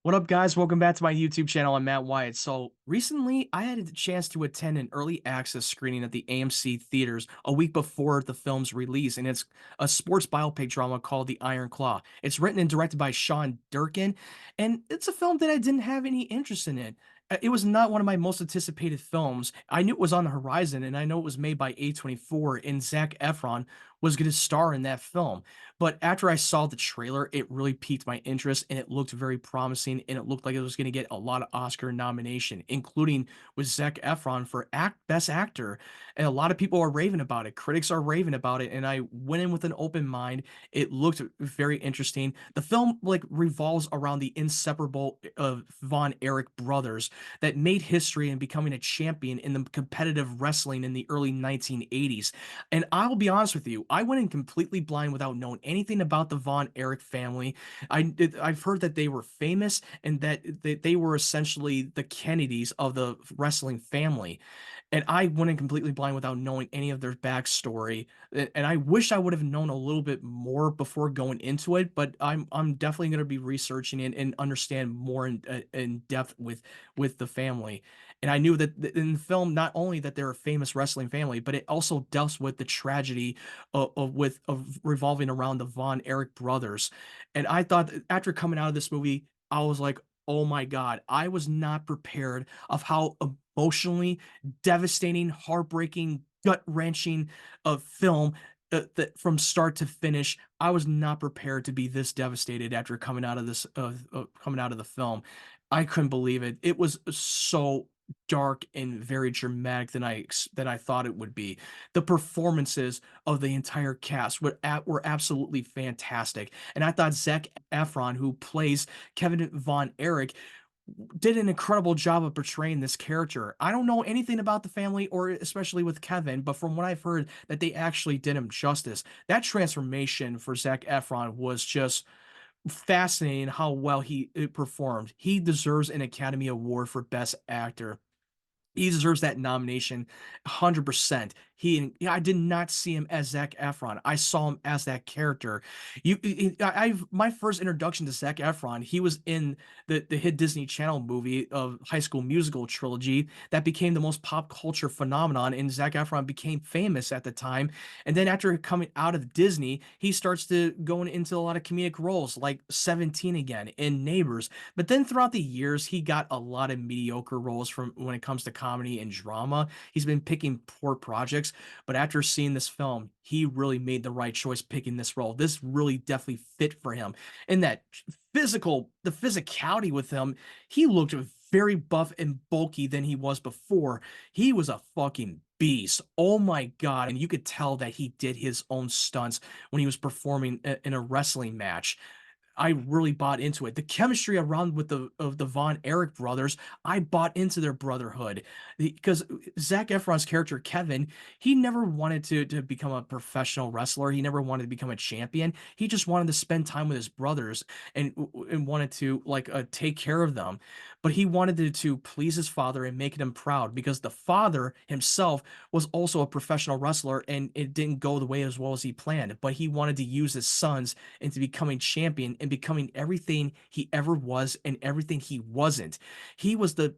What up, guys? Welcome back to my YouTube channel. I'm Matt Wyatt. So recently, I had the chance to attend an early access screening at the AMC theaters a week before the film's release, and it's a sports biopic drama called The Iron Claw. It's written and directed by Sean Durkin, and it's a film that I didn't have any interest in it. It was not one of my most anticipated films. I knew it was on the horizon, and I know it was made by A24, and Zac Efron was going to star in that film. But after I saw the trailer, it really piqued my interest and it looked very promising and it looked like it was going to get a lot of Oscar nomination, including with Zac Efron for Best Actor. And a lot of people are raving about it. Critics are raving about it. And I went in with an open mind. It looked very interesting. The film revolves around the inseparable Von Erich brothers that made history in becoming a champion in the competitive wrestling in the early 1980s. And I'll be honest with you, I went in completely blind without knowing anything about the Von Erich family. I've heard that they were famous and that they were essentially the Kennedys of the wrestling family. And I went in completely blind without knowing any of their backstory. And I wish I would have known a little bit more before going into it, but I'm definitely going to be researching it and understand more in depth with the family. And I knew that in the film, not only that they're a famous wrestling family, but it also dealt with the tragedy of revolving around the Von Erich brothers. And I thought that after coming out of this movie, I was like, oh my God, I was not prepared of how emotionally devastating, heartbreaking, gut-wrenching of film that from start to finish, I was not prepared to be this devastated after coming out of this coming out of the film. I couldn't believe it. It was so dark and very dramatic than I thought it would be. The performances of the entire cast were absolutely fantastic, and I thought Zac Efron, who plays Kevin Von Erich, did an incredible job of portraying this character. I don't know anything about the family or especially with Kevin, but from what I've heard that they actually did him justice. That transformation for Zac Efron was just fascinating how well he performed. He deserves an Academy Award for Best Actor. He deserves that nomination 100%. I did not see him as Zac Efron. I saw him as that character. I've my first introduction to Zac Efron, he was in the hit Disney Channel movie of High School Musical trilogy that became the most pop culture phenomenon, and Zac Efron became famous at the time. And then after coming out of Disney, he starts to going into a lot of comedic roles like 17 again in Neighbors. But then throughout the years, he got a lot of mediocre roles from when it comes to comedy and drama. He's been picking poor projects, but after seeing this film, he really made the right choice picking this role. This really definitely fit for him. And the physicality with him, he looked very buff and bulky than he was before. He was a fucking beast. Oh my God. And you could tell that he did his own stunts when he was performing in a wrestling match. I really bought into it. The chemistry around with the Von Erich brothers, I bought into their brotherhood because Zac Efron's character Kevin, he never wanted to become a professional wrestler. He never wanted to become a champion. He just wanted to spend time with his brothers and wanted to take care of them. But he wanted to please his father and make him proud because the father himself was also a professional wrestler and it didn't go the way as well as he planned. But he wanted to use his sons into becoming champion and becoming everything he ever was and everything he wasn't. He was the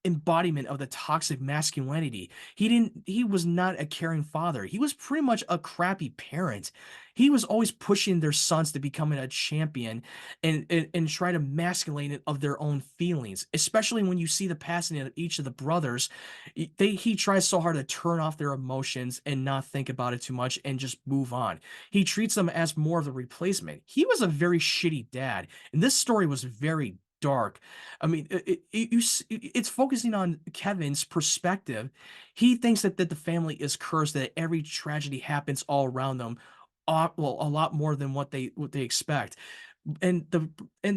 embodiment of the toxic masculinity. He was not a caring father. He was pretty much a crappy parent. He was always pushing their sons to becoming a champion and try to masculate it of their own feelings, especially when you see the passing of each of the brothers. He tries so hard to turn off their emotions and not think about it too much and just move on. He treats them as more of the replacement. He was a very shitty dad, and this story was very dark. I mean, it's focusing on Kevin's perspective. He thinks that the family is cursed, that every tragedy happens all around them, well, a lot more than what they expect. And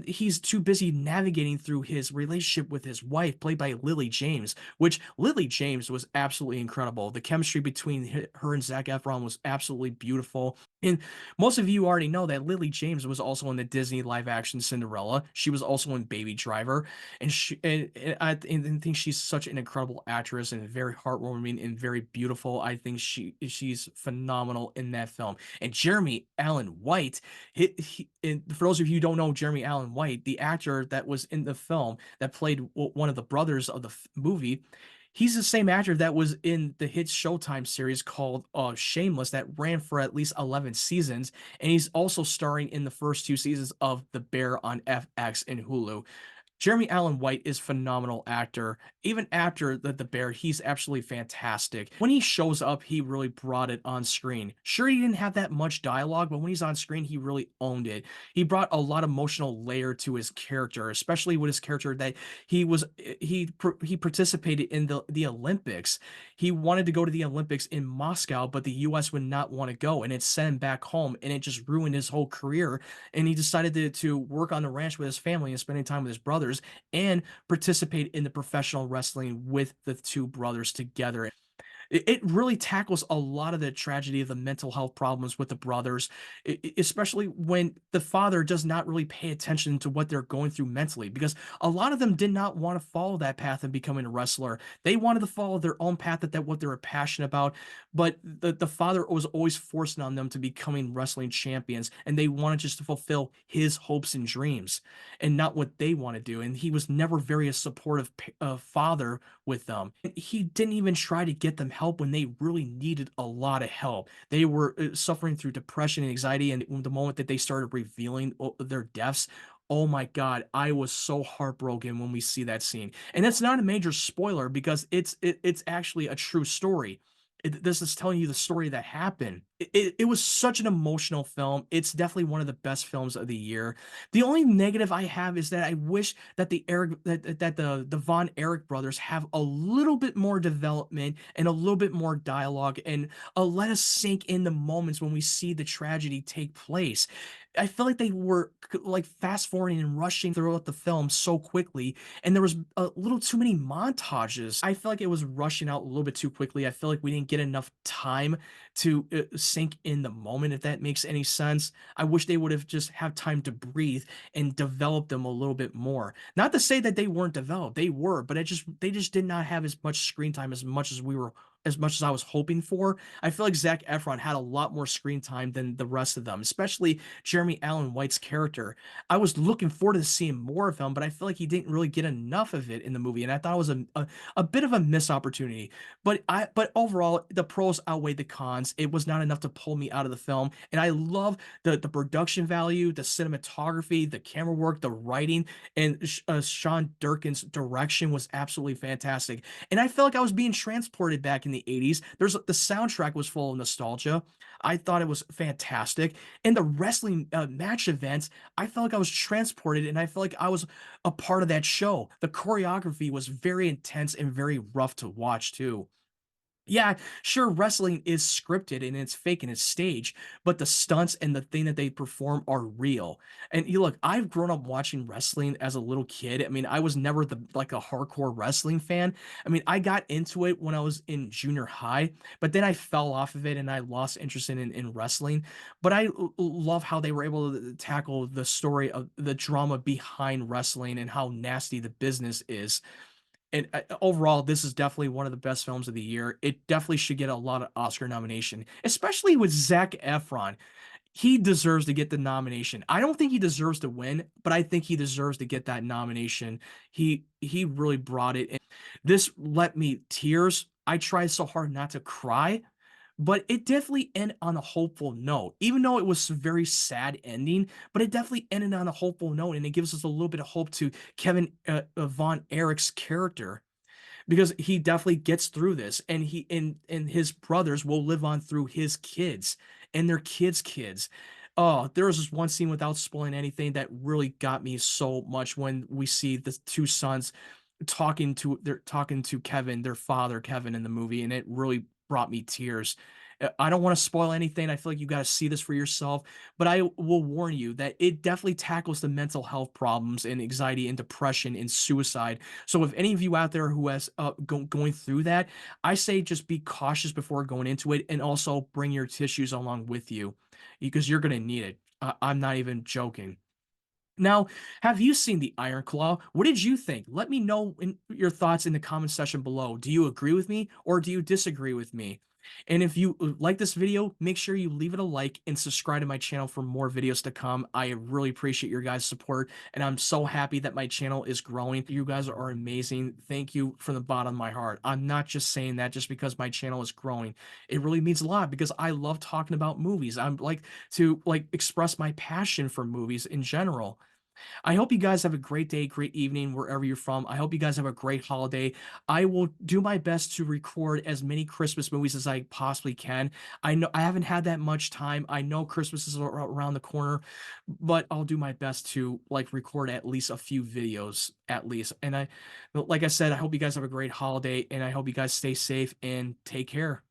he's too busy navigating through his relationship with his wife, played by Lily James, which Lily James was absolutely incredible. The chemistry between her and Zac Efron was absolutely beautiful. And most of you already know that Lily James was also in the Disney live action Cinderella. She was also in Baby Driver, and I think she's such an incredible actress and very heartwarming and very beautiful. I think she's phenomenal in that film. And Jeremy Allen White, and for those of you who don't know Jeremy Allen White, the actor that was in the film that played one of the brothers of the movie, he's the same actor that was in the hit Showtime series called Shameless that ran for at least 11 seasons, and he's also starring in the first two seasons of The Bear on FX and Hulu. Jeremy Allen White is phenomenal actor. Even after the Bear, he's absolutely fantastic. When he shows up, he really brought it on screen. Sure, he didn't have that much dialogue, but when he's on screen, he really owned it. He brought a lot of emotional layer to his character, especially with his character that he participated in the Olympics. He wanted to go to the Olympics in Moscow, but the U.S. would not want to go, and it sent him back home, and it just ruined his whole career. And he decided to work on the ranch with his family and spending time with his brothers and participate in the professional wrestling with the two brothers together. It really tackles a lot of the tragedy of the mental health problems with the brothers, especially when the father does not really pay attention to what they're going through mentally, because a lot of them did not want to follow that path of becoming a wrestler. They wanted to follow their own path, that what they were passionate about, but the father was always forcing on them to becoming wrestling champions, and they wanted just to fulfill his hopes and dreams and not what they want to do. And he was never very a supportive father with them. He didn't even try to get them help when they really needed a lot of help. They were suffering through depression and anxiety, and the moment that they started revealing their deaths, oh my God, I was so heartbroken when we see that scene. And it's not a major spoiler because it's actually a true story. This is telling you the story that happened. It was such an emotional film. It's definitely one of the best films of the year. The only negative I have is that I wish that the Von Erich brothers have a little bit more development and a little bit more dialogue, and let us sink in the moments when we see the tragedy take place. I feel like they were like fast forwarding and rushing throughout the film so quickly, and there was a little too many montages. I feel like it was rushing out a little bit too quickly. I feel like we didn't get enough time to sink in the moment, if that makes any sense. I wish they would have just had time to breathe and develop them a little bit more. Not to say that they weren't developed, they were, but they just did not have as much screen time as much as I was hoping for. I feel like Zac Efron had a lot more screen time than the rest of them, especially Jeremy Allen White's character. I was looking forward to seeing more of him, but I feel like he didn't really get enough of it in the movie, and I thought it was a bit of a missed opportunity. But overall, the pros outweighed the cons. It was not enough to pull me out of the film, and I love the production value, the cinematography, the camera work, the writing, and Sean Durkin's direction was absolutely fantastic. And I felt like I was being transported back in the 80s. The soundtrack was full of nostalgia. I thought it was fantastic. And the wrestling match events, I felt like I was transported and I felt like I was a part of that show. The choreography was very intense and very rough to watch too. Yeah, sure, wrestling is scripted and it's fake and it's staged, but the stunts and the thing that they perform are real. And you look, I've grown up watching wrestling as a little kid. I mean, I was never like a hardcore wrestling fan. I mean, I got into it when I was in junior high, but then I fell off of it and I lost interest in wrestling. But love how they were able to tackle the story of the drama behind wrestling and how nasty the business is. And overall, this is definitely one of the best films of the year. It definitely should get a lot of Oscar nomination, especially with Zac Efron. He deserves to get the nomination. I don't think he deserves to win, but I think he deserves to get that nomination. He really brought it. And this let me tears. I tried so hard not to cry, but it definitely ended on a hopeful note. Even though it was a very sad ending, but it definitely ended on a hopeful note, and it gives us a little bit of hope to Kevin Von Erich's character because he definitely gets through this, and and his brothers will live on through his kids and their kids. Oh, there was this one scene without spoiling anything that really got me so much when we see the two sons they're talking to Kevin, their father Kevin in the movie, and it really brought me tears. I don't want to spoil anything. I feel like you got to see this for yourself, but I will warn you that it definitely tackles the mental health problems and anxiety and depression and suicide. So if any of you out there who has going through that, I say just be cautious before going into it and also bring your tissues along with you. because you're gonna need it. I'm not even joking. Now, have you seen The Iron Claw? What did you think? Let me know in your thoughts in the comment section below. Do you agree with me or do you disagree with me? And if you like this video, make sure you leave it a like and subscribe to my channel for more videos to come. I really appreciate your guys' support, and I'm so happy that my channel is growing. You guys are amazing. Thank you from the bottom of my heart. I'm not just saying that just because my channel is growing. It really means a lot because I love talking about movies. I'm like to express my passion for movies in general. I hope you guys have a great day, great evening, wherever you're from. I hope you guys have a great holiday. I will do my best to record as many Christmas movies as I possibly can. I know I haven't had that much time. I know Christmas is around the corner, but I'll do my best to record at least a few videos at least. And like I said, I hope you guys have a great holiday and I hope you guys stay safe and take care.